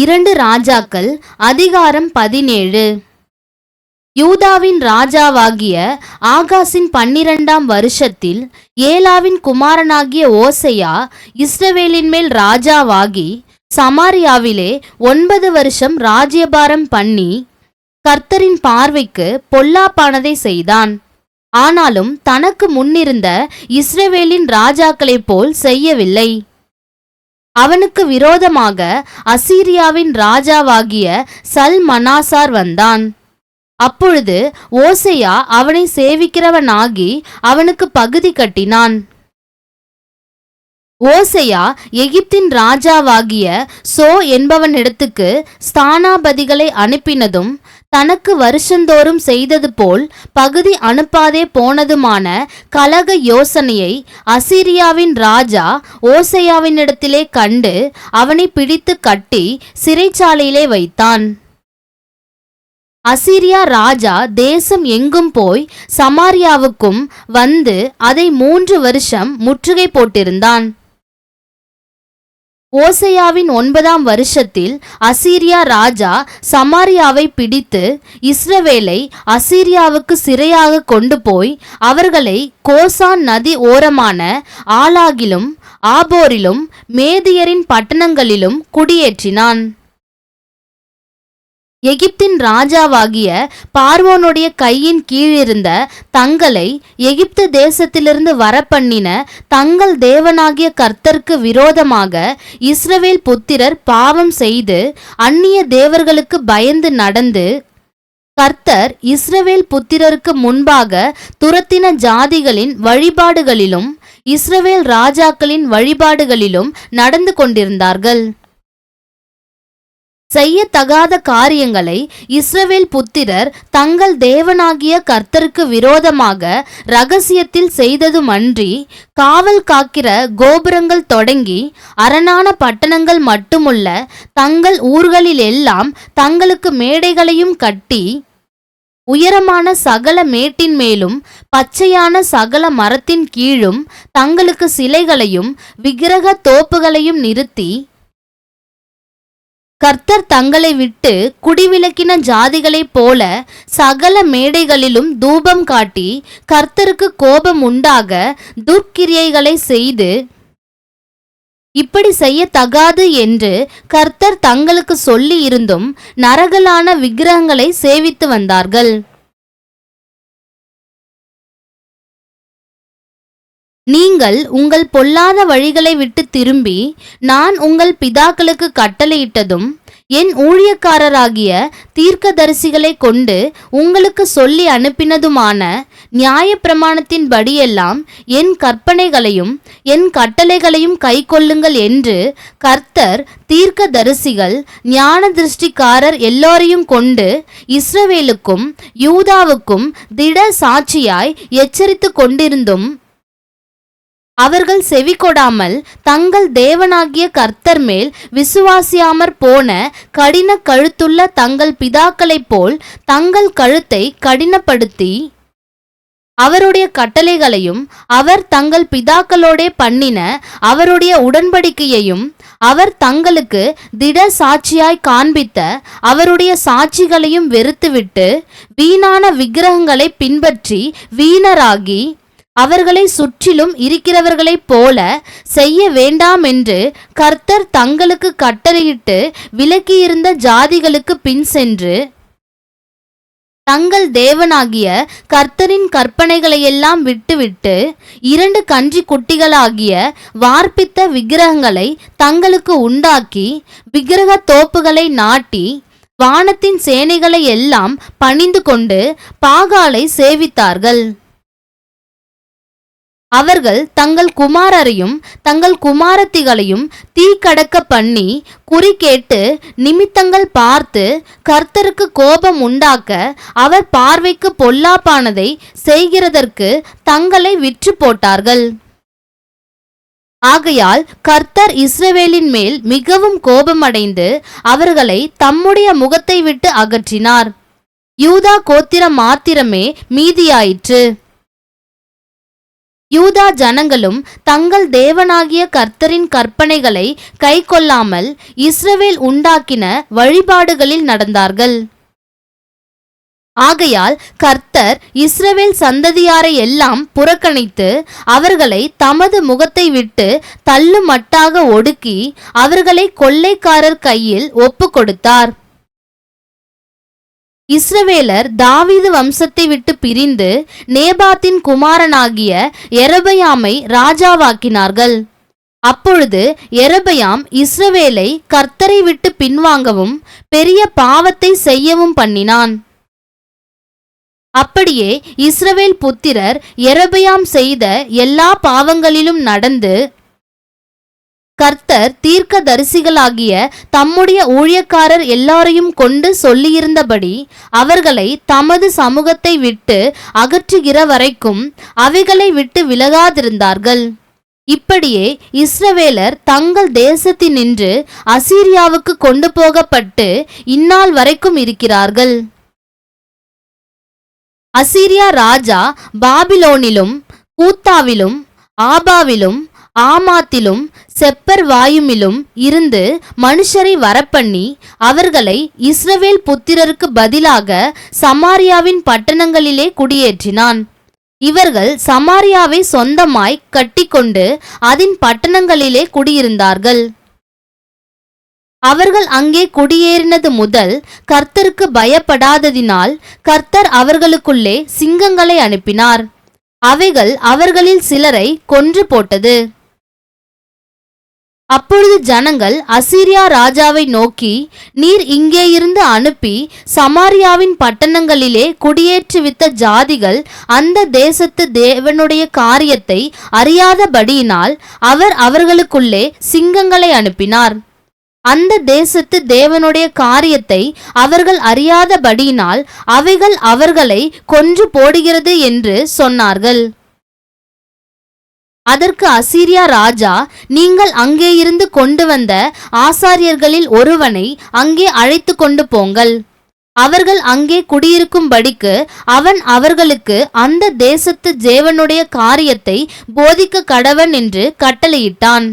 2 ராஜாக்கள் அதிகாரம் 17. யூதாவின் ராஜாவாகிய ஆகாசின் 12ஆம் வருஷத்தில் ஏலாவின் குமாரனாகிய ஓசையா இஸ்ரவேலின் மேல் ராஜாவாகி சமாரியாவிலே 9 வருஷம் ராஜ்யபாரம் பண்ணி கர்த்தரின் பார்வைக்கு பொல்லாப்பானதை செய்தான். ஆனாலும் தனக்கு முன்னிருந்த இஸ்ரவேலின் ராஜாக்களைப் போல் செய்யவில்லை. அவனுக்கு விரோதமாக அசீரியாவின் ராஜாவாகிய சல்மனாசார் வந்தான். அப்பொழுது ஓசையா அவனை சேவிக்கிறவனாகி அவனுக்கு பகுதி கட்டினான். ஓசையா எகிப்தின் ராஜாவாகிய சோ என்பவனிடத்துக்கு ஸ்தானாபதிகளை அனுப்பினதும் தனக்கு வருஷந்தோறும் செய்தது போல் பகுதி அனுப்பாதே போனதுமான கலக யோசனையை அசீரியாவின் ராஜா ஓசையாவினிடத்திலே கண்டு அவனை பிடித்து கட்டி சிறைச்சாலையிலே வைத்தான். அசீரியா ராஜா தேசம் எங்கும் போய் சமாரியாவுக்கும் வந்து அதை 3 வருஷம் முற்றுகை போட்டிருந்தான். ஓசையாவின் 9ஆம் வருஷத்தில் அசீரியா ராஜா சமாரியாவை பிடித்து இஸ்ரவேலை அசீரியாவுக்கு சிறையாக கொண்டு போய் அவர்களை கோசான் நதி ஓரமான ஆலாகிலும் ஆபோரிலும் மேதியரின் பட்டணங்களிலும் குடியேற்றினான். எகிப்தின் ராஜாவாகிய பார்வோனுடைய கையின் கீழிருந்த தங்களை எகிப்து தேசத்திலிருந்து வரப்பண்ணின தங்கள் தேவனாகிய கர்த்தருக்கு விரோதமாக இஸ்ரவேல் புத்திரர் பாவம் செய்து அந்நிய தேவர்களுக்கு பயந்து நடந்து கர்த்தர் இஸ்ரவேல் புத்திரருக்கு முன்பாக துரத்தின ஜாதிகளின் வழிபாடுகளிலும் இஸ்ரவேல் ராஜாக்களின் வழிபாடுகளிலும் நடந்து கொண்டிருந்தார்கள். செய்யத்தகாத காரியங்களை இஸ்ரவேல் புத்திரர் தங்கள் தேவனாகிய கர்த்தருக்கு விரோதமாக இரகசியத்தில் செய்ததுமன்றி காவல் காக்கிற கோபுரங்கள் தொடங்கி அரணான பட்டணங்கள் மட்டுமுள்ள தங்கள் ஊர்களிலெல்லாம் தங்களுக்கு மேடைகளையும் கட்டி உயரமான சகல மேட்டின் மேலும் பச்சையான சகல மரத்தின் கீழும் தங்களுக்கு சிலைகளையும் விக்கிரக தோப்புகளையும் நிறுத்தி கர்த்தர் தங்களை விட்டு குடிவிலக்கின ஜாதிகளைப் போல சகல மேடைகளிலும் தூபம் காட்டி கர்த்தருக்கு கோபம் உண்டாக துர்க்கிரியைகளை செய்து இப்படி செய்யத்தகாது என்று கர்த்தர் தங்களுக்கு சொல்லி இருந்தும் நரகலான விக்கிரகங்களை சேவித்து வந்தார்கள். நீங்கள் உங்கள் பொல்லாத வழிகளை விட்டு திரும்பி நான் உங்கள் பிதாக்களுக்கு கட்டளையிட்டதும் என் ஊழியக்காரராகிய தீர்க்கதரிசிகளை கொண்டு உங்களுக்கு சொல்லி அனுப்பினதுமான நியாயப்பிரமாணத்தின் படியெல்லாம் என் கற்பனைகளையும் என் கட்டளைகளையும் கைக்கொள்ளுங்கள் என்று கர்த்தர் தீர்க்கதரிசிகள் ஞான திருஷ்டிக்காரர் எல்லோரையும் கொண்டு இஸ்ரவேலுக்கும் யூதாவுக்கும் திட சாட்சியாய் எச்சரித்து கொண்டிருந்தும் அவர்கள் செவிகொடாமல் தங்கள் தேவனாகிய கர்த்தர் மேல் விசுவாசியாமற் போன கடின கழுத்துள்ள தங்கள் பிதாக்களைப் போல் தங்கள் கழுத்தை கடினப்படுத்தி அவருடைய கட்டளைகளையும் அவர் தங்கள் பிதாக்களோடே பண்ணின அவருடைய உடன்படிக்கையையும் அவர் தங்களுக்கு திட சாட்சியாய் காண்பித்த அவருடைய சாட்சிகளையும் வெறுத்துவிட்டு வீணான விக்கிரகங்களை பின்பற்றி வீணராகி அவர்களை சுற்றிலும் இருக்கிறவர்களைப் போல செய்ய வேண்டாமென்று கர்த்தர் தங்களுக்கு கட்டளையிட்டு விலக்கியிருந்த ஜாதிகளுக்கு பின் சென்று தங்கள் தேவனாகிய கர்த்தரின் கற்பனைகளையெல்லாம் விட்டுவிட்டு 2 கன்றி குட்டிகளாகிய வார்ப்பித்த விக்கிரகங்களை தங்களுக்கு உண்டாக்கி விக்கிரக தோப்புகளை நாட்டி வானத்தின் சேனைகளை எல்லாம் பணிந்து கொண்டு பாகாலை சேவித்தார்கள். அவர்கள் தங்கள் குமாரரையும் தங்கள் குமாரத்திகளையும் தீக்கடக்க பண்ணி குறி கேட்டு நிமித்தங்கள் பார்த்து கர்த்தருக்கு கோபம் உண்டாக்க அவர் பார்வைக்கு பொல்லாப்பானதை செய்கிறதற்கு தங்களை விற்று போட்டார்கள். ஆகையால் கர்த்தர் இஸ்ரவேலின் மேல் மிகவும் கோபமடைந்து அவர்களை தம்முடைய முகத்தை விட்டு அகற்றினார். யூதா கோத்திரம் மாத்திரமே மீதியாயிற்று. யூதா ஜனங்களும் தங்கள் தேவனாகிய கர்த்தரின் கற்பனைகளை கைக்கொள்ளாமல் இஸ்ரவேல் உண்டாக்கின வழிபாடுகளில் நடந்தார்கள். ஆகையால் கர்த்தர் இஸ்ரவேல் சந்ததியாரை எல்லாம் புறக்கணித்து அவர்களை தமது முகத்தை விட்டு தள்ளுமட்டாக ஒடுக்கி அவர்களை கொள்ளைக்காரர் கையில் ஒப்பு கொடுத்தார். இஸ்ரவேலர் தாவீது வம்சத்தை விட்டு பிரிந்து நேபாத்தின் குமாரனாகிய யெரொபெயாமை ராஜாவாக்கினார்கள். அப்பொழுது யெரொபெயாம் இஸ்ரவேலை கர்த்தரை விட்டு பின்வாங்கவும் பெரிய பாவத்தை செய்யவும் பண்ணினான். அப்படியே இஸ்ரவேல் புத்திரர் யெரொபெயாம் செய்த எல்லா பாவங்களிலும் நடந்து கர்த்தர் தீர்க்கதரிசிகளாகிய தம்முடைய ஊழியக்காரர் எல்லாரையும் கொண்டு சொல்லியிருந்தபடி அவர்களை தமது சமூகத்தை விட்டு அகற்றுகிற வரைக்கும் அவைகளை விட்டு விலகாதிருந்தார்கள். இப்படியே இஸ்ரவேலர் தங்கள் தேசத்தினின்று அசீரியாவுக்கு கொண்டு போகப்பட்டு இந்நாள் வரைக்கும் இருக்கிறார்கள். அசீரியா ராஜா பாபிலோனிலும் கூத்தாவிலும் ஆபாவிலும் ஆமாத்திலும் செப்பர்வாயுமிலும் இருந்து மனுஷரை வரப்பண்ணி அவர்களை இஸ்ரவேல் புத்திரருக்கு பதிலாக சமாரியாவின் பட்டணங்களிலே குடியேற்றினான். இவர்கள் சமாரியாவை சொந்தமாய் கட்டிக்கொண்டு அதன் பட்டணங்களிலே குடியிருந்தார்கள். அவர்கள் அங்கே குடியேறினது முதல் கர்த்தருக்கு பயப்படாததினால் கர்த்தர் அவர்களுக்குள்ளே சிங்கங்களை அனுப்பினார். அவைகள் அவர்களில் சிலரை கொன்று போட்டது. அப்பொழுது ஜனங்கள் அசீரியா ராஜாவை நோக்கி, நீர் இங்கே இருந்து அனுப்பி சமாரியாவின் பட்டணங்களிலே குடியேற்றுவித்த ஜாதிகள் அந்த தேசத்து தேவனுடைய காரியத்தை அறியாதபடியினால் அவர் அவர்களுக்குள்ளே சிங்கங்களை அனுப்பினார். அந்த தேசத்து தேவனுடைய காரியத்தை அவர்கள் அறியாதபடியினால் அவைகள் அவர்களை கொன்று போடுகிறது என்று சொன்னார்கள். அதற்கு அசீரியா ராஜா, நீங்கள் அங்கே இருந்து கொண்டு வந்த ஆசாரியர்களில் ஒருவனை அங்கே அழைத்து கொண்டு போங்கள். அவர்கள் அங்கே குடியிருக்கும்படிக்கு அவன் அவர்களுக்கு அந்த தேசத்து தேவனுடைய காரியத்தை போதிக்க கடவன் என்று கட்டளையிட்டான்.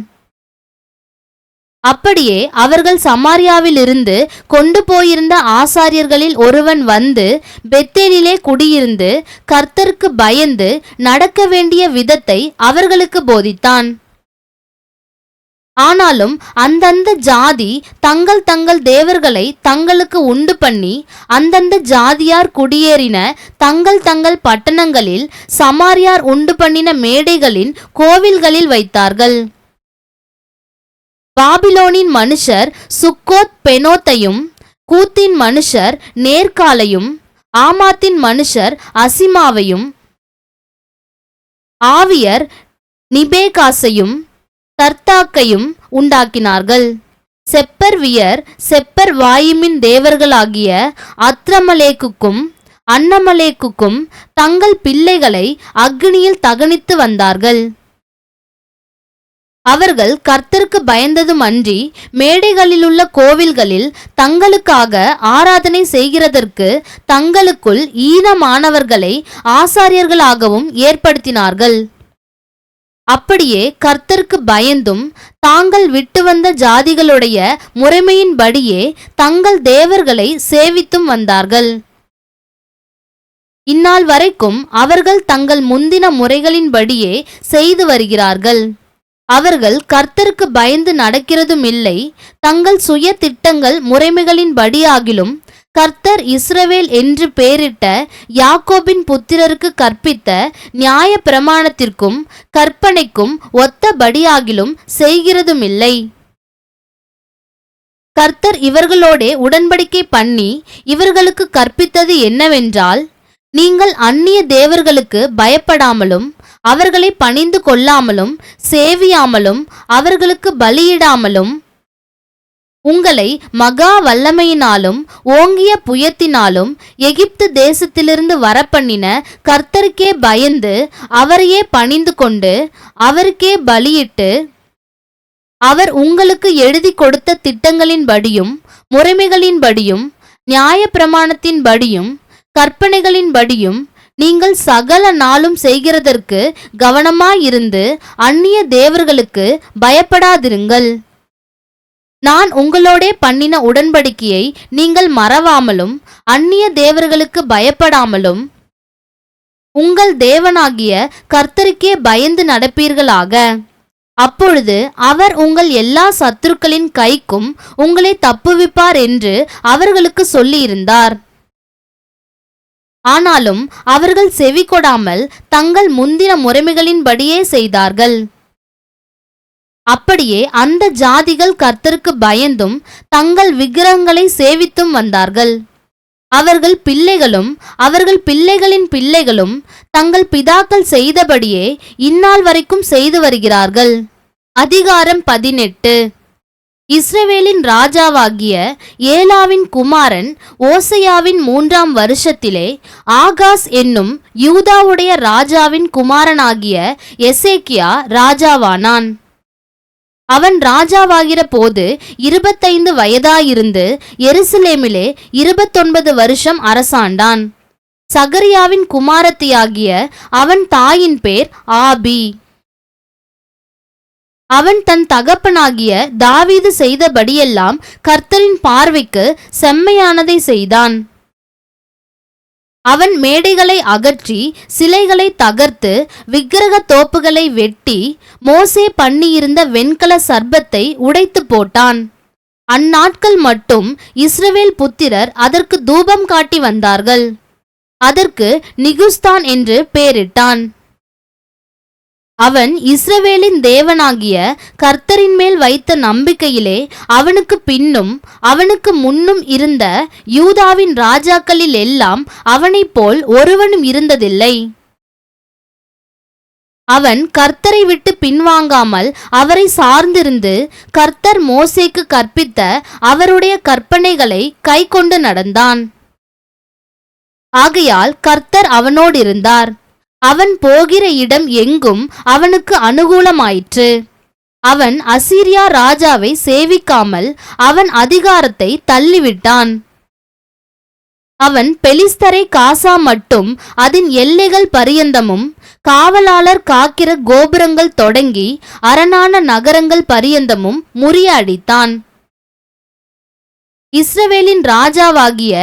அப்படியே அவர்கள் சமாரியாவிலிருந்து கொண்டு போயிருந்த ஆசாரியர்களில் ஒருவன் வந்து பெத்தேலிலே குடியிருந்து கர்த்தருக்கு பயந்து நடக்க வேண்டிய விதத்தை அவர்களுக்கு போதித்தான். ஆனாலும் அந்தந்த ஜாதி தங்கள் தங்கள் தேவர்களை தங்களுக்கு உண்டு பண்ணி அந்தந்த ஜாதியார் குடியேறின தங்கள் தங்கள் பட்டணங்களில் சமாரியார் உண்டு பண்ணின மேடைகளின் கோவில்களில் வைத்தார்கள். பாபிலோனின் மனுஷர் சுக்கோத் பெனோத்தையும், கூத்தின் மனுஷர் நேர்காலையும், ஆமாத்தின் மனுஷர் அசிமாவையும், ஆவியர் நிபேகாசையும் தர்த்தாக்கையும் உண்டாக்கினார்கள். செப்பர்வியர் செப்பர் வாயிமின் தேவர்களாகிய அத்ரமலேக்குக்கும் அன்னமலேக்குக்கும் தங்கள் பிள்ளைகளை அக்னியில் தகனித்து வந்தார்கள். அவர்கள் கர்த்தருக்கு பயந்ததும் அன்றி மேடைகளிலுள்ள கோவில்களில் தங்களுக்காக ஆராதனை செய்கிறதற்கு தங்களுக்குள் ஈனமானவர்களை ஆசாரியர்களாகவும் ஏற்படுத்தினார்கள். அப்படியே கர்த்தருக்கு பயந்தும் தாங்கள் விட்டு வந்த ஜாதிகளுடைய முறைமையின்படியே தங்கள் தேவர்களை சேவித்தும் வந்தார்கள். இந்நாள் வரைக்கும் அவர்கள் தங்கள் முந்தின முறைகளின்படியே செய்து வருகிறார்கள். அவர்கள் கர்த்தருக்கு பயந்து நடக்கிறதும் இல்லை, தங்கள் சுய திட்டங்கள் முறைமைகளின் படியாகிலும் கர்த்தர் இஸ்ரவேல் என்று பெயரிட்ட யாக்கோபின் புத்திரருக்கு கற்பித்த நியாய பிரமாணத்திற்கும் கற்பனைக்கும் ஒத்தபடியாகிலும் செய்கிறதுமில்லை. கர்த்தர் இவர்களோடே உடன்படிக்கை பண்ணி இவர்களுக்கு கற்பித்தது என்னவென்றால், நீங்கள் அந்நிய தேவர்களுக்கு பயப்படாமலும் அவர்களை பணிந்து கொள்ளாமலும் சேவியாமலும் அவர்களுக்கு பலியிடாமலும் உங்களை மகா வல்லமையினாலும் ஓங்கிய புயத்தினாலும் எகிப்து தேசத்திலிருந்து வரப்பண்ணின கர்த்தருக்கே பயந்து அவரையே பணிந்து கொண்டு அவருக்கே பலியிட்டு அவர் உங்களுக்கு எழுதி கொடுத்த திட்டங்களின்படியும் முறைமைகளின்படியும் நியாய பிரமாணத்தின்படியும் கற்பனைகளின்படியும் நீங்கள் சகல நாளும் செய்கிறதற்கு கவனமாயிருந்து அந்நிய தேவர்களுக்கு பயப்படாதிருங்கள். நான் உங்களோடே பண்ணின உடன்படிக்கையை நீங்கள் மறவாமலும் அந்நிய தேவர்களுக்கு பயப்படாமலும் உங்கள் தேவனாகிய கர்த்தருக்கே பயந்து நடப்பீர்களாக. அப்பொழுது அவர் உங்கள் எல்லா சத்துருக்களின் கைக்கும் உங்களை தப்புவிப்பார் என்று அவர்களுக்கு சொல்லியிருந்தார். ஆனாலும் அவர்கள் செவி கொடாமல் தங்கள் முந்தின முறைமைகளின்படியே செய்தார்கள். அப்படியே அந்த ஜாதிகள் கர்த்தருக்கு பயந்தும் தங்கள் விக்கிரகங்களை சேவித்தும் வந்தார்கள். அவர்கள் பிள்ளைகளும் அவர்கள் பிள்ளைகளின் பிள்ளைகளும் தங்கள் பிதாக்கள் செய்தபடியே இந்நாள் வரைக்கும் செய்து வருகிறார்கள். அதிகாரம் 18. இஸ்ரவேலின் ராஜாவாகிய ஏலாவின் குமாரன் ஓசையாவின் 3ஆம் வருஷத்திலே ஆகாஸ் என்னும் யூதாவுடைய ராஜாவின் குமாரனாகிய எசேக்கியா ராஜாவானான். அவன் ராஜாவாகிற போது 25 வயதாயிருந்து எருசலேமிலே 29 வருஷம் அரசாண்டான். சகரியாவின் குமாரத்தியாகிய அவன் தாயின் பேர் ஆபி. அவன் தன் தகப்பனாகிய தாவீது செய்தபடியெல்லாம் கர்த்தரின் பார்வைக்கு செம்மையானதை செய்தான். அவன் மேடைகளை அகற்றி சிலைகளை தகர்த்து விக்கிரக தோப்புகளை வெட்டி மோசே பண்ணியிருந்த வெண்கல சர்ப்பத்தை உடைத்து போட்டான். அந்நாட்கள் மட்டும் இஸ்ரவேல் புத்திரர் அதற்கு தூபம் காட்டி வந்தார்கள். அதற்கு நிகுஸ்தான் என்று பெயரிட்டான். அவன் இஸ்ரவேலின் தேவனாகிய கர்த்தரின் மேல் வைத்த நம்பிக்கையிலே அவனுக்கு பின்னும் அவனுக்கு முன்னும் இருந்த யூதாவின் ராஜாக்களில் எல்லாம் அவனைப் போல் ஒருவனும் இருந்ததில்லை. அவன் கர்த்தரை விட்டு பின்வாங்காமல் அவரை சார்ந்திருந்து கர்த்தர் மோசேக்கு கற்பித்த அவருடைய கற்பனைகளை கைக்கொண்டு நடந்தான். ஆகையால் கர்த்தர் அவனோடிருந்தார். அவன் போகிற இடம் எங்கும் அவனுக்கு அனுகூலமாயிற்று. அவன் அசீரியா ராஜாவை சேவிக்காமல் அவன் அதிகாரத்தை தள்ளிவிட்டான். அவன் பெலிஸ்தரை காசா மட்டும் அதன் எல்லைகள் பரியந்தமும் காவலாளர் காக்கிற கோபுரங்கள் தொடங்கி அரணான நகரங்கள் பரியந்தமும் முறியடித்தான். இஸ்ரவேலின் ராஜாவாகிய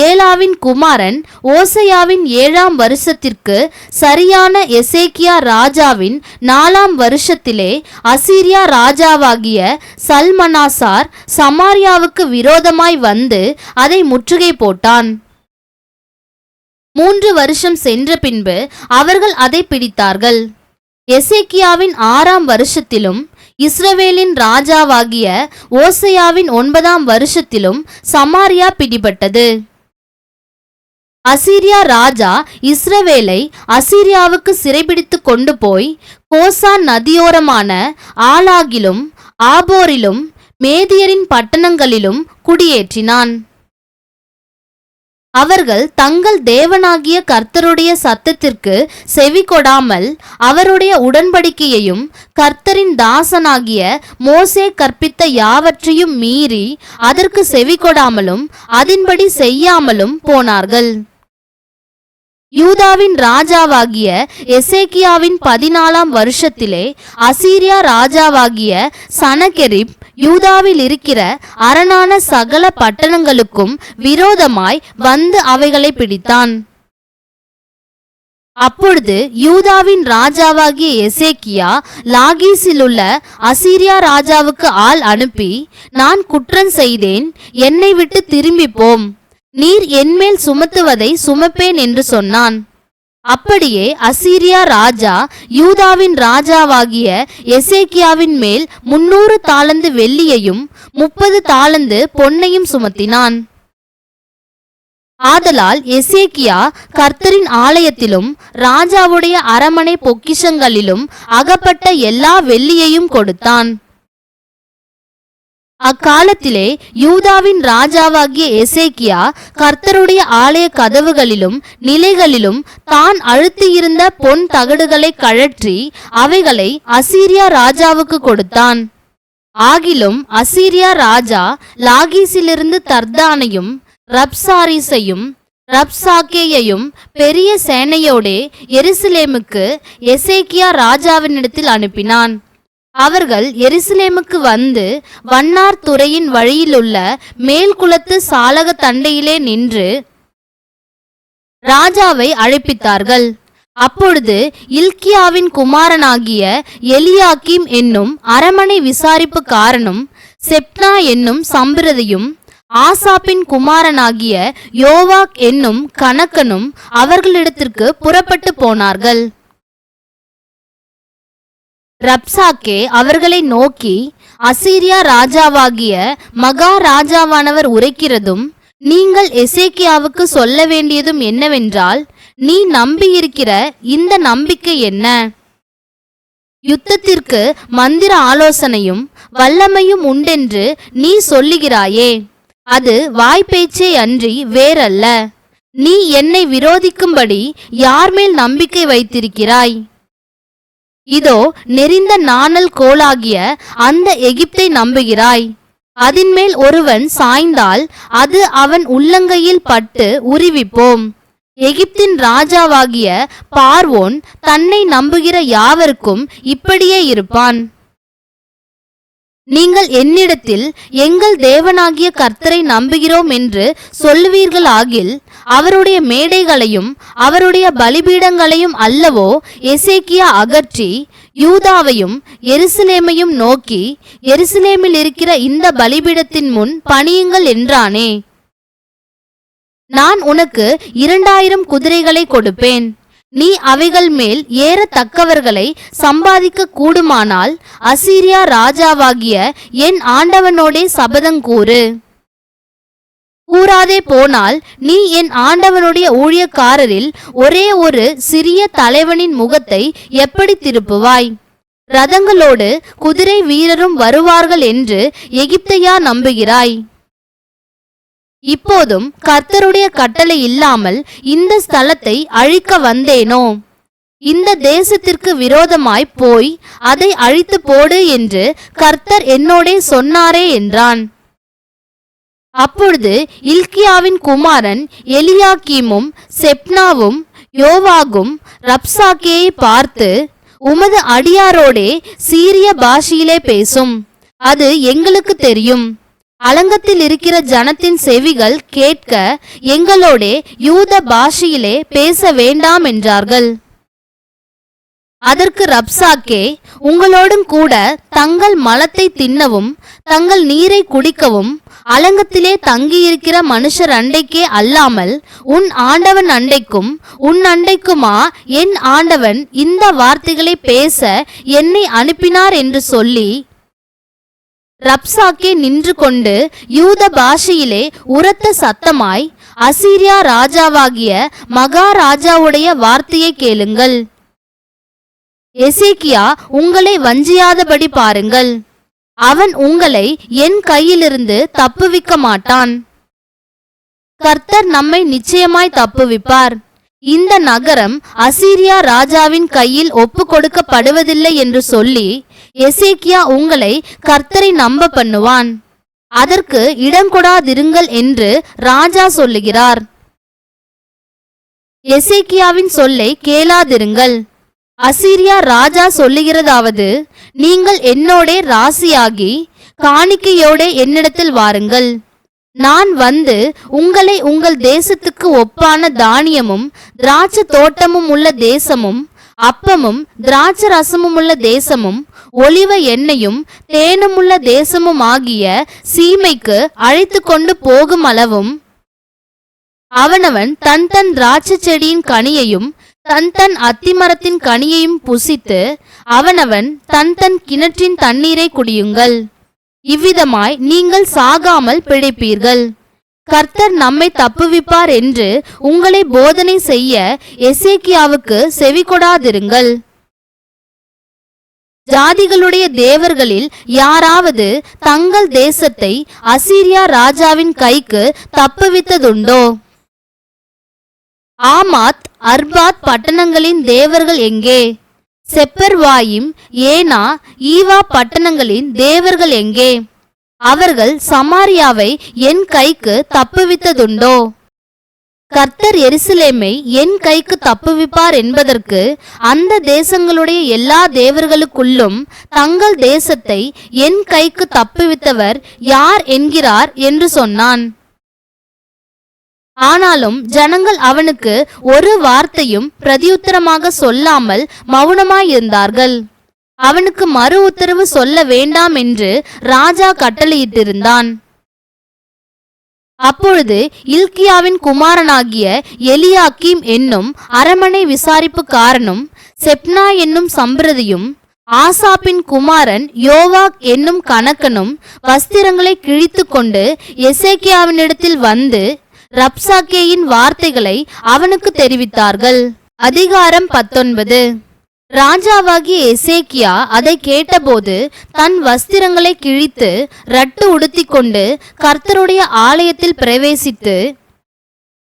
ஏலாவின் குமாரன் ஓசையாவின் 7ஆம் வருஷத்திற்கு சரியான எசேக்கியா ராஜாவின் 4ஆம் வருஷத்திலே அசீரியா ராஜாவாகிய சல்மனாசார் சமாரியாவுக்கு விரோதமாய் வந்து அதை முற்றுகை போட்டான். 3 வருஷம் சென்ற பின்பு அவர்கள் அதை பிடித்தார்கள். எசேக்கியாவின் 6ஆம் வருஷத்திலும் இஸ்ரவேலின் ராஜாவாகிய ஓசையாவின் 9ஆம் வருஷத்திலும் சமாரியா பிடிபட்டது. அசீரியா ராஜா இஸ்ரவேலை அசீரியாவுக்கு சிறைபிடித்து கொண்டு போய் கோசான் நதியோரமான ஆலாகிலும் ஆபோரிலும் மேதியரின் பட்டணங்களிலும் குடியேற்றினான். அவர்கள் தங்கள் தேவனாகிய கர்த்தருடைய சத்தத்திற்கு செவி கொடாமல் அவருடைய உடன்படிக்கையையும் கர்த்தரின் தாசனாகிய மோசே கற்பித்த யாவற்றையும் மீறி அதற்கு செவி கொடாமலும் அதின்படி செய்யாமலும் போனார்கள். யூதாவின் ராஜாவாகிய எசேக்கியாவின் 14ஆம் வருஷத்திலே அசீரியா ராஜாவாகிய சனகெரிப் யூதாவில் இருக்கிற அரணான சகல பட்டணங்களுக்கும் விரோதமாய் வந்து அவைகளை பிடித்தான். அப்பொழுது யூதாவின் ராஜாவாகிய எசேக்கியா லாகீசிலுள்ள அசீரியா ராஜாவுக்கு ஆள் அனுப்பி, நான் குற்றம் செய்தேன், என்னை விட்டு திரும்பி போம், நீர் என்மேல் சுமத்துவதை சுமப்பேன் என்று சொன்னான். அப்படியே அசீரியா ராஜா யூதாவின் ராஜாவாகிய எசேக்கியாவின் மேல் 300 தாலந்து வெள்ளியையும் 30 தாலந்து பொன்னையும் சுமத்தினான். ஆதலால் எசேக்கியா கர்த்தரின் ஆலயத்திலும் ராஜாவுடைய அரமனை பொக்கிஷங்களிலும் அகப்பட்ட எல்லா வெள்ளியையும் கொடுத்தான். அக்காலத்திலே யூதாவின் ராஜாவாகிய எசேக்கியா கர்த்தருடைய ஆலய கதவுகளிலும் நிலைகளிலும் தான் அழுத்தியிருந்த பொன் தகடுகளை கழற்றி அவைகளை அசீரியா ராஜாவுக்கு கொடுத்தான். ஆகிலும் அசீரியா ராஜா லாகீசிலிருந்து தர்தானையும் ரப்சாரிஸையும் ரப்சாக்கேயையும் பெரிய சேனையோடே எருசலேமுக்கு எசேக்கியா ராஜாவினிடத்தில் அனுப்பினான். அவர்கள் எருசலேமுக்கு வந்து வண்ணார் துறையின் வழியிலுள்ள மேல்குளத்து சாலக தண்டையிலே நின்று ராஜாவை அழைப்பித்தார்கள். அப்பொழுது இல்க்கியாவின் குமாரனாகிய எலியாக்கீம் என்னும் அரமனை விசாரிப்புக்காரனும் செப்னா என்னும் சம்பிரதியும் ஆசாப்பின் குமாரனாகிய யோவாக் என்னும் கணக்கனும் அவர்களிடத்திற்கு புறப்பட்டு போனார்கள். ரப்சாக்கே அவர்களை நோக்கி, அசீரியா ராஜாவாகிய மகா ராஜாவானவர் உரைக்கிறதும் நீங்கள் எசேக்கியாவுக்கு சொல்ல வேண்டியதும் என்னவென்றால், நீ நம்பியிருக்கிற இந்த நம்பிக்கை என்ன? யுத்தத்திற்கு மந்திர ஆலோசனையும் வல்லமையும் உண்டென்று நீ சொல்லுகிறாயே, அது வாய்ப்பேச்சே அன்றி வேறல்ல. நீ என்னை விரோதிக்கும்படி யார் மேல் நம்பிக்கை வைத்திருக்கிறாய்? இதோ நெறிந்த நாணல் கோலாகிய அந்த எகிப்தை நம்புகிறாய். அதின்மேல் ஒருவன் சாய்ந்தால் அது அவன் உள்ளங்கையில் பட்டு உருவிப்போம். எகிப்தின் ராஜாவாகிய பார்வோன் தன்னை நம்புகிற யாவருக்கும் இப்படியே இருப்பான். நீங்கள் என்னிடத்தில் எங்கள் தேவனாகிய கர்த்தரை நம்புகிறோம் என்று சொல்லுவீர்களாகில் அவருடைய மேடைகளையும் அவருடைய பலிபீடங்களையும் அல்லவோ எசேக்கியா அகற்றி யூதாவையும் எருசலேமையும் நோக்கி, எருசலேமில் இருக்கிற இந்த பலிபீடத்தின் முன் பணியுங்கள் என்றானே. நான் உனக்கு 2000 குதிரைகளை கொடுப்பேன். நீ அவைகள் மேல் ஏறத்தக்கவர்களை சம்பாதிக்க கூடுமானால் அசீரியா ராஜாவாகிய என் ஆண்டவனோடே சபதங்கூறு. கூறாதே போனால் நீ என் ஆண்டவனுடைய ஊழியக்காரரில் ஒரே ஒரு சிறிய தலைவனின் முகத்தை எப்படி திருப்புவாய்? ரதங்களோடு குதிரை வீரரும் வருவார்கள் என்று எகிப்தையா நம்புகிறாய்? இப்போதும் கர்த்தருடைய கட்டளை இல்லாமல் இந்த ஸ்தலத்தை அழிக்க வந்தேனோ? இந்த தேசத்திற்கு விரோதமாய் போய் அதை அழித்து போடு என்று கர்த்தர் என்னோடே சொன்னாரே என்றான். அப்பொழுது இல்க்கியாவின் குமாரன் எலியாக்கீமும் செப்னாவும் யோவாகும் ரப்சாக்கேயை பார்த்து, உமது அடியாரோடே சீரிய பாஷையிலே பேசும், அது எங்களுக்கு தெரியும். அலங்கத்தில் இருக்கிற ஜனத்தின் செவிகள் கேட்க எங்களோடே யூத பாஷையிலே பேச வேண்டாம் என்றார்கள். அதற்கு ரப்சாக்கே, உங்களோடும் கூட தங்கள் மலத்தை தின்னவும் தங்கள் நீரை குடிக்கவும் அலங்கத்திலே தங்கியிருக்கிற மனுஷர் அண்டைக்கே அல்லாமல் உன் ஆண்டவன் அண்டைக்கும் உன் அண்டைக்குமா என் ஆண்டவன் இந்த வார்த்தைகளை பேச என்னை அனுப்பினார் என்று சொல்லி ரப்சாக்கே நின்று கொண்டு யூத பாஷையிலே உரத்த சத்தமாய், அசீரியா ராஜாவாகிய மகாராஜாவுடைய வார்த்தையை கேளுங்கள். எசேக்கியா உங்களை வஞ்சியாதபடி பாருங்கள். அவன் உங்களை என் கையிலிருந்து தப்புவிக்க மாட்டான். கர்த்தர் நம்மை நிச்சயமாய் தப்புவிப்பார். இந்த நகரம் அசீரியா ராஜாவின் கையில் ஒப்பு கொடுக்கப்படுவதில்லை என்று சொல்லி எசேக்கியா உங்களை கர்த்தரை நம்ப பண்ணுவான். அதற்கு இடங்கொடாதிருங்கள் என்று ராஜா சொல்லுகிறார். எசேக்கியாவின் சொல்லை கேளாதிருங்கள். அசீரியா ராஜா சொல்லுகிறதாவது, நீங்கள் என்னோடே ராசியாகி காணிக்கையோடே என்னிடத்தில் வாருங்கள். நான் வந்து உங்களை உங்கள் தேசத்துக்கு ஒப்பான தானியமும் திராட்சை தோட்டமும் உள்ள தேசமும் அப்பமும் திராட்சை ரசமும் உள்ள தேசமும் ஒலிவ எண்ணெயும் தேனும் உள்ள தேசமும் ஆகிய சீமைக்கு அழைத்து கொண்டு போகும் அளவும் அவனவன் தன் தன் திராட்சை செடியின் கனியையும் தன் தன் அத்திமரத்தின் கனியையும் புசித்து அவனவன் தன் தன் கிணற்றின் தண்ணீரை குடியுங்கள். இவ்விதமாய் நீங்கள் சாகாமல் பிழைப்பீர்கள். கர்த்தர் நம்மை தப்புவிப்பார் என்று உங்களை போதனை செய்ய எசேக்கியாவுக்கு செவிகொடாதிருங்கள். ஜாதிகளுடைய தேவர்களில் யாராவது தங்கள் தேசத்தை அசீரியா ராஜாவின் கைக்கு தப்புவித்ததுண்டோ? ஆமாத் அர்பாத் பட்டணங்களின் தேவர்கள் எங்கே? செப்பர்வாயிம் ஏனா ஈவா பட்டணங்களின் தேவர்கள் எங்கே? அவர்கள் சமாரியாவை என் கைக்கு தப்புவித்ததுண்டோ? கர்த்தர் எருசலேமை என் கைக்கு தப்புவிப்பார் என்பதற்கு அந்த தேசங்களுடைய எல்லா தேவர்களுக்குள்ளும் தங்கள் தேசத்தை என் கைக்கு தப்புவித்தவர் யார் என்கிறார் என்று சொன்னான். ஆனாலும் ஜனங்கள் அவனுக்கு ஒரு வார்த்தையும் பிரதியுத்தரமாக சொல்லாமல் மௌனமாயிருந்தார்கள். அவனுக்கு மறு உத்தரவு சொல்ல வேண்டாம் என்று ராஜா கட்டளையிட்டிருந்தான். அப்பொழுது இல்கியாவின் குமாரனாகிய எலியாக்கீம் என்னும் அரமனை விசாரிப்புக்காரனும் செப்னா என்னும் சம்பிரதியும் ஆசாப்பின் குமாரன் யோவாக் என்னும் கணக்கனும் வஸ்திரங்களை கிழித்து கொண்டு எசேக்கியாவினிடத்தில் வந்து ரப்சாக்கேயின் வார்த்தைகளை அவனுக்கு தெரிவித்தார்கள். அதிகாரம் 19. ராஜாவாகிய எசேக்கியா அதை கேட்டபோது தன் வஸ்திரங்களை கிழித்து ரட்டு உடுத்தி கொண்டு கர்த்தருடைய ஆலயத்தில் பிரவேசித்து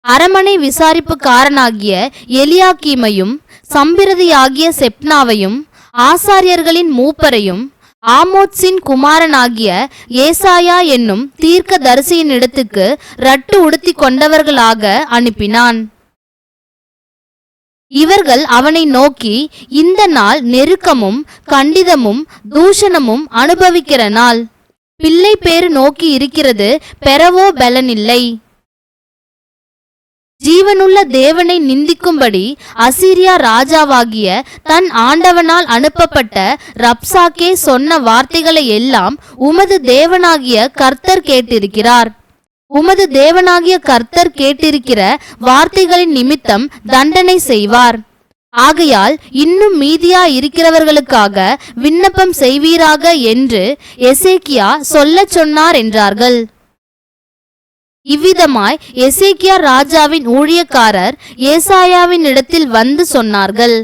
அரமனை விசாரிப்புக்காரனாகிய எலியாக்கீமையும் சம்பிரதியாகிய செப்னாவையும் ஆசாரியர்களின் மூப்பரையும் ஆமோத்சின் குமாரனாகிய ஏசாயா என்னும் தீர்க்க தரிசியின் இடத்துக்கு ரட்டு உடுத்தி கொண்டவர்களாக அனுப்பினான். இவர்கள் அவனை நோக்கி, இந்த நாள் நெருக்கமும் கண்டிதமும் தூஷணமும் அனுபவிக்கிற நாள். பிள்ளை பேறு நோக்கி இருக்கிறது, பெறவோ பலனில்லை. ஜீவனுள்ள தேவனை நிந்திக்கும்படி அசீரியா ராஜாவாகிய தன் ஆண்டவனால் அனுப்பப்பட்ட ரப்சாக்கே சொன்ன வார்த்தைகளை எல்லாம் உமது தேவனாகிய கர்த்தர் கேட்டிருக்கிறார். உமது தேவனாகிய கர்த்தர் கேட்டிருக்கிற வார்த்தைகளின் நிமித்தம் தண்டனை செய்வார். ஆகையால் இன்னும் மீதியா இருக்கிறவர்களுக்காக விண்ணப்பம் செய்வீராக என்று எசேக்கியா சொல்லச் சொன்னார் என்றார்கள். இவ்விதமாய் எசேக்கியா ராஜாவின் ஊழியக்காரர் ஏசாயாவின் இடத்தில் வந்து சொன்னார்கள்.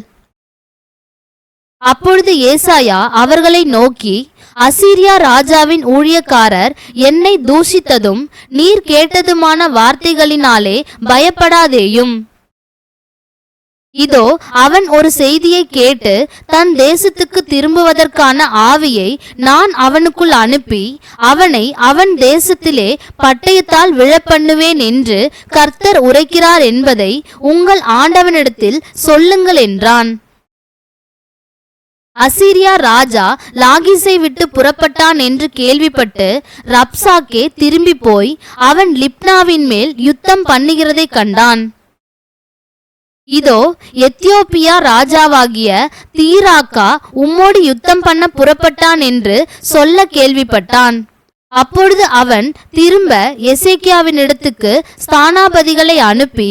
அப்பொழுது ஏசாயா அவர்களை நோக்கி, அசீரியா ராஜாவின் ஊழியக்காரர் என்னை தூஷித்ததும் நீர் கேட்டதுமான வார்த்தைகளினாலே பயப்படாதேயும். இதோ அவன் ஒரு செய்தியை கேட்டு தன் தேசத்துக்கு திரும்புவதற்கான ஆவியை நான் அவனுக்குள் அனுப்பி அவனை அவன் தேசத்திலே பட்டயத்தால் விழப்பண்ணுவேன் என்று கர்த்தர் உரைக்கிறார் என்பதை உங்கள் ஆண்டவனிடத்தில் சொல்லுங்கள் என்றான். அசீரியா ராஜா லாகிசை விட்டு புறப்பட்டான் என்று கேள்விப்பட்டு ரப்சாக்கே திரும்பி போய் அவன் லிப்னாவின் மேல் யுத்தம் பண்ணுகிறதை கண்டான். இதோ எத்தியோப்பியா ராஜாவாகிய தீராக்கா உம்மோடு யுத்தம் பண்ண புறப்பட்டான் என்று சொல்ல கேள்விப்பட்டான். அப்பொழுது அவன் திரும்ப எசேக்கியாவின் இடத்துக்கு ஸ்தானாபதிகளை அனுப்பி,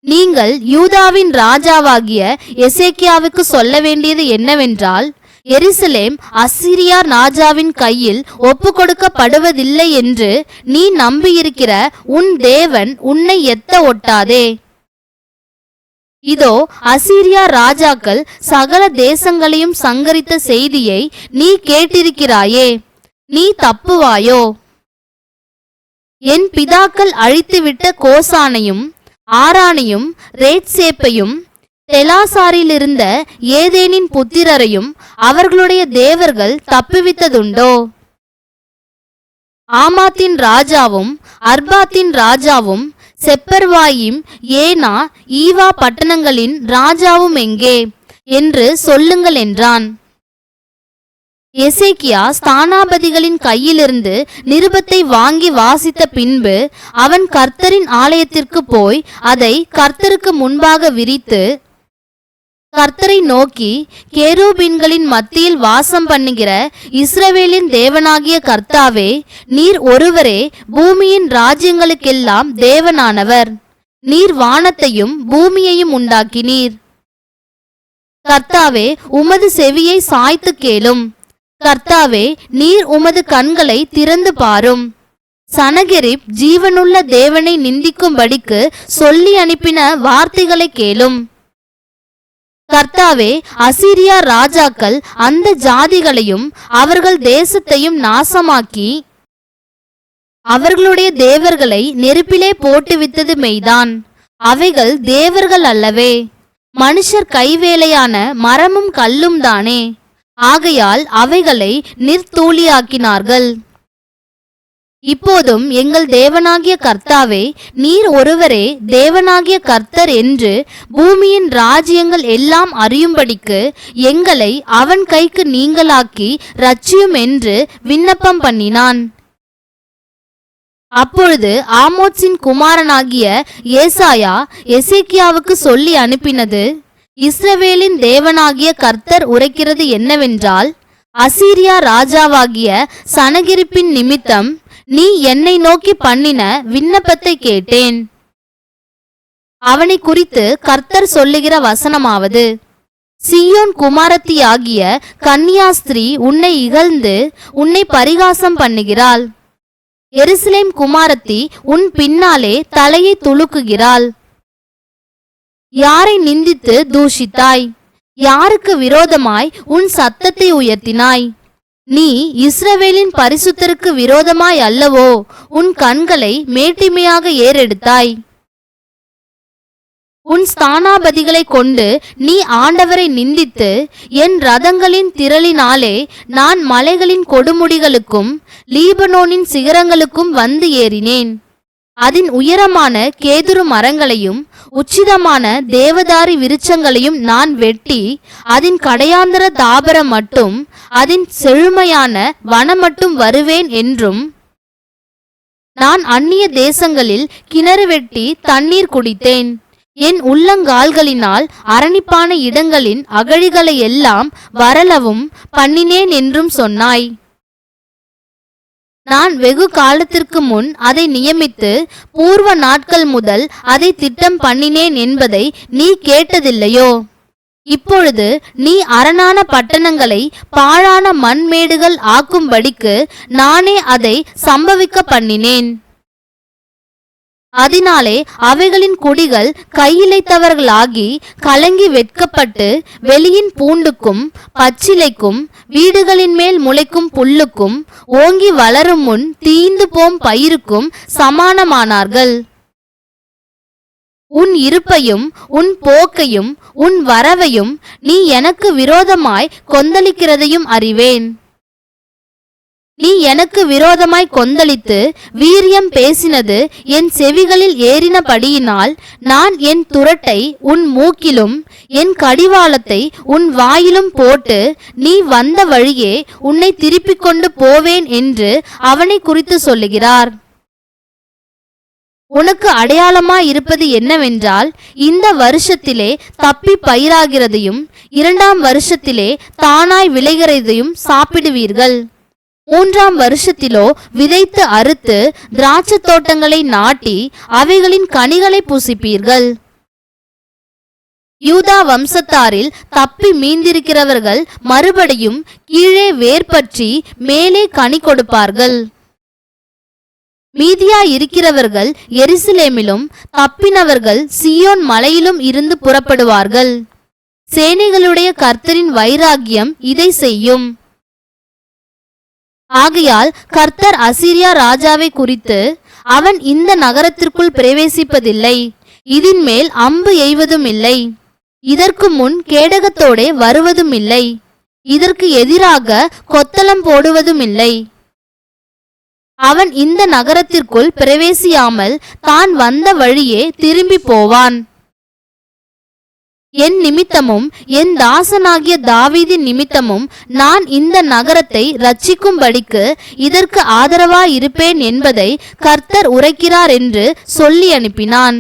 நீங்கள் யூதாவின் ராஜாவாகிய எசேக்கியாவுக்கு சொல்ல வேண்டியது என்னவென்றால், எருசலேம் அசீரியா ராஜாவின் கையில் ஒப்பு கொடுக்கப்படுவதில்லை என்று நீ நம்பியிருக்கிற உன் தேவன் உன்னை எத்த ஒட்டாதே. இதோ அசீரியா ராஜாக்கள் சகல தேசங்களையும் சங்கரித்த செய்தியை நீ கேட்டிருக்கிறாயே, நீ தப்புவாயோ? என் பிதாக்கள் அழித்துவிட்ட கோசானையும் ஆரானையும் ரேத்சேப்பையும் தெலாசாரிலிருந்த ஏதேனின் புத்திரரையும் அவர்களுடைய தேவர்கள் தப்புவித்ததுண்டோ? ஆமாத்தின் ராஜாவும் அர்பாத்தின் ராஜாவும் செப்பர்வாயிம் ஏனா ஈவா பட்டணங்களின் ராஜாவும் எங்கே என்று சொல்லுங்கள் என்றான். எசேக்கியா ஸ்தானாபதிகளின் கையிலிருந்து நிருபத்தை வாங்கி வாசித்த பின்பு அவன் கர்த்தரின் ஆலயத்திற்கு போய் அதை கர்த்தருக்கு முன்பாக விரித்து கர்த்தரை நோக்கி, கேரூபீன்களின் மத்தியில் வாசம் பண்ணுகிற இஸ்ரவேலின் தேவனாகிய கர்த்தாவே, நீர் ஒருவரே பூமியின் ராஜ்யங்களுக்கெல்லாம் தேவனானவர். நீர் வானத்தையும் பூமியையும் உண்டாக்கினீர். கர்த்தாவே, உமது செவியை சாய்த்து கேளும். கர்த்தாவே, நீர் உமது கண்களை திறந்து பாரும். சனகெரிப் ஜீவனுள்ள தேவனை நிந்திக்கும்படிக்கு சொல்லி அனுப்பின வார்த்தைகளை கேளும். கர்த்தாவே, அசீரியா ராஜாக்கள் அந்த ஜாதிகளையும் அவர்கள் தேசத்தையும் நாசமாக்கி அவர்களுடைய தேவர்களை நெருப்பிலே போட்டுவித்தது மெய்தான். அவைகள் தேவர்கள் அல்லவே, மனுஷர் கைவேலையான மரமும் கல்லும் தானே. ஆகையால் அவைகளை நிர்தூளியாக்கினார்கள். இப்போதும் எங்கள் தேவனாகிய கர்த்தாவே, நீர் ஒருவரே தேவனாகிய கர்த்தர் என்று பூமியின் ராஜ்யங்கள் எல்லாம் அறியும்படிக்கு எங்களை அவன் கைக்கு நீங்களாக்கி இரட்சியும் என்று விண்ணப்பம் பண்ணினான். அப்பொழுது ஆமோத்சின் குமாரனாகிய ஏசாயா எசேக்கியாவுக்கு சொல்லி அனுப்பினது, இஸ்ரவேலின் தேவனாகிய கர்த்தர் உரைக்கிறது என்னவென்றால், அசீரியா ராஜாவாகிய சனகிரிப்பின் நிமித்தம் நீ என்னை நோக்கி பண்ணின விண்ணப்பத்தை கேட்டேன். அவனை குறித்து கர்த்தர் சொல்லுகிற வசனமாவது, சீயோன் குமாரத்தியாகிய கன்னியாஸ்திரீ உன்னை இகழ்ந்து உன்னை பரிகாசம் பண்ணுகிறாள். எருசலேம் குமாரத்தி உன் பின்னாலே தலையை துலுக்குகிறாள். யாரை நிந்தித்து தூஷித்தாய்? யாருக்கு விரோதமாய் உன் சத்தத்தை உயர்த்தினாய்? நீ இஸ்ரவேலின் பரிசுத்தருக்கு விரோதமாய் அல்லவோ உன் கண்களை மேட்டிமையாக ஏறெடுத்தாய். உன் ஸ்தானாபதிகளை கொண்டு நீ ஆண்டவரை நிந்தித்து, என் ரதங்களின் திரளினாலே நான் மலைகளின் கொடுமுடிகளுக்கும் லீபனோனின் சிகரங்களுக்கும் வந்து ஏறினேன். அதன் உயரமான கேதுரு மரங்களையும் உச்சிதமான தேவதாரி விருட்சங்களையும் நான் வெட்டி, அதன் கடையாந்தர தாபரம் மட்டும் அதன் செழுமையான வனம் மட்டும் வருவேன் என்றும், நான் அந்நிய தேசங்களில் கிணறு வெட்டி தண்ணீர் குடித்தேன். என் உள்ளங்கால்களினால் அரணிப்பான இடங்களின் அகழிகளை எல்லாம் வரலவும் பண்ணினேன் என்றும் சொன்னாய். நான் வெகு காலத்திற்கு முன் அதை நியமித்து பூர்வ நாட்கள் முதல் அதை திட்டம் பண்ணினேன் என்பதை நீ கேட்டதில்லையோ? இப்பொழுது நீ அரணான பட்டணங்களை பாழான மண்மேடுகள் ஆக்கும்படிக்கு நானே அதை சம்பவிக்க பண்ணினேன். அதனாலே அவைகளின் குடிகள் கையிழைத்தவர்களாகி கலங்கி வெட்கப்பட்டு வெளியின் பூண்டுக்கும் பச்சிலைக்கும் வீடுகளின் மேல் முளைக்கும் புல்லுக்கும் ஓங்கி வளரும் முன் தீந்து போம் பயிருக்கும் சமானமானார்கள். உன் இருப்பையும் உன் போக்கையும் உன் வரவையும் நீ எனக்கு விரோதமாய் கொந்தளிக்கிறதையும் அறிவேன். நீ எனக்கு விரோதமாய் கொந்தளித்து வீரியம் பேசினது என் செவிகளில் ஏறினபடியினால் நான் என் துரட்டை உன் மூக்கிலும் என் கடிவாளத்தை உன் வாயிலும் போட்டு நீ வந்த வழியே உன்னை திருப்பிக் கொண்டு போவேன் என்று அவனை குறித்து சொல்லுகிறார். உனக்கு அடையாளமாயிருப்பது என்னவென்றால், இந்த வருஷத்திலே தப்பி பயிராகிறதையும் 2ஆம் வருஷத்திலே தானாய் விளைகிறதையும் சாப்பிடுவீர்கள். 3ஆம் வருஷத்திலோ விதைத்து அறுத்து திராட்சை தோட்டங்களை நாட்டி அவைகளின் கனிகளை புசிப்பீர்கள். யூதா வம்சத்தாரில் தப்பி மீந்திருக்கிறவர்கள் மறுபடியும் கீழே வேர்பற்றி மேலே கனி கொடுப்பார்கள். மீதியாயிருக்கிறவர்கள் எருசலேமிலும் தப்பினவர்கள் சீயோன் மலையிலும் இருந்து புறப்படுவார்கள். சேனைகளுடைய கர்த்தரின் வைராகியம் இதை செய்யும். ஆகையால் கர்த்தர் அசீரியா ராஜாவை குறித்து, அவன் இந்த நகரத்திற்குள் பிரவேசிப்பதில்லை, இதன் மேல் அம்பு எய்வதும் இல்லை, இதற்கு முன் கேடகத்தோடே வருவதும் இல்லை, இதற்கு எதிராக கொத்தளம் போடுவதும் இல்லை. அவன் இந்த நகரத்திற்குள் பிரவேசியாமல் தான் வந்த வழியே திரும்பி போவான். என் நிமித்தமும் என் தாசனாகிய தாவீதின் நிமித்தமும் நான் இந்த நகரத்தை இரட்சிக்கும்படிக்கு இதற்கு ஆதரவாயிருப்பேன் என்பதை கர்த்தர் உரைக்கிறார் என்று சொல்லி அனுப்பினான்.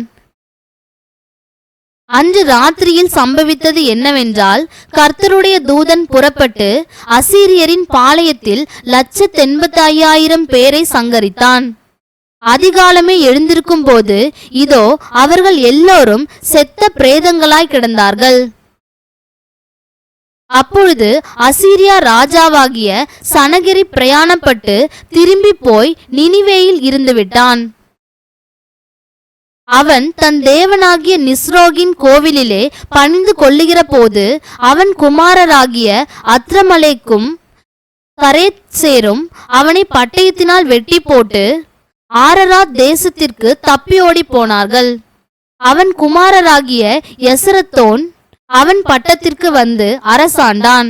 அன்று ராத்திரியில் சம்பவித்தது என்னவென்றால், கர்த்தருடைய தூதன் புறப்பட்டு அசீரியரின் பாளையத்தில் 185,000 பேரை சங்கரித்தான். அதிகாலமே எழுந்திருக்கும் போது இதோ அவர்கள் எல்லோரும் செத்த பிரேதங்களாய் கிடந்தார்கள். அப்பொழுது அசீரியா ராஜாவாகிய சனகிரி பிரயாணப்பட்டு திரும்பி போய் நினிவேயில் இருந்துவிட்டான். அவன் தன் தேவனாகிய நிஸ்ரோகின் கோவிலிலே பணிந்து கொள்ளுகிற போது அவன் குமாரராகிய அத்ரமலேக்கும் கரேத்சேரும் அவனை பட்டயத்தினால் வெட்டி போட்டு ஆரராத் தேசத்திற்கு தப்பி ஓடி போனார்கள். அவன் குமாரராகிய எசரத்தோன் அவன் பட்டத்திற்கு வந்து அரசாண்டான்.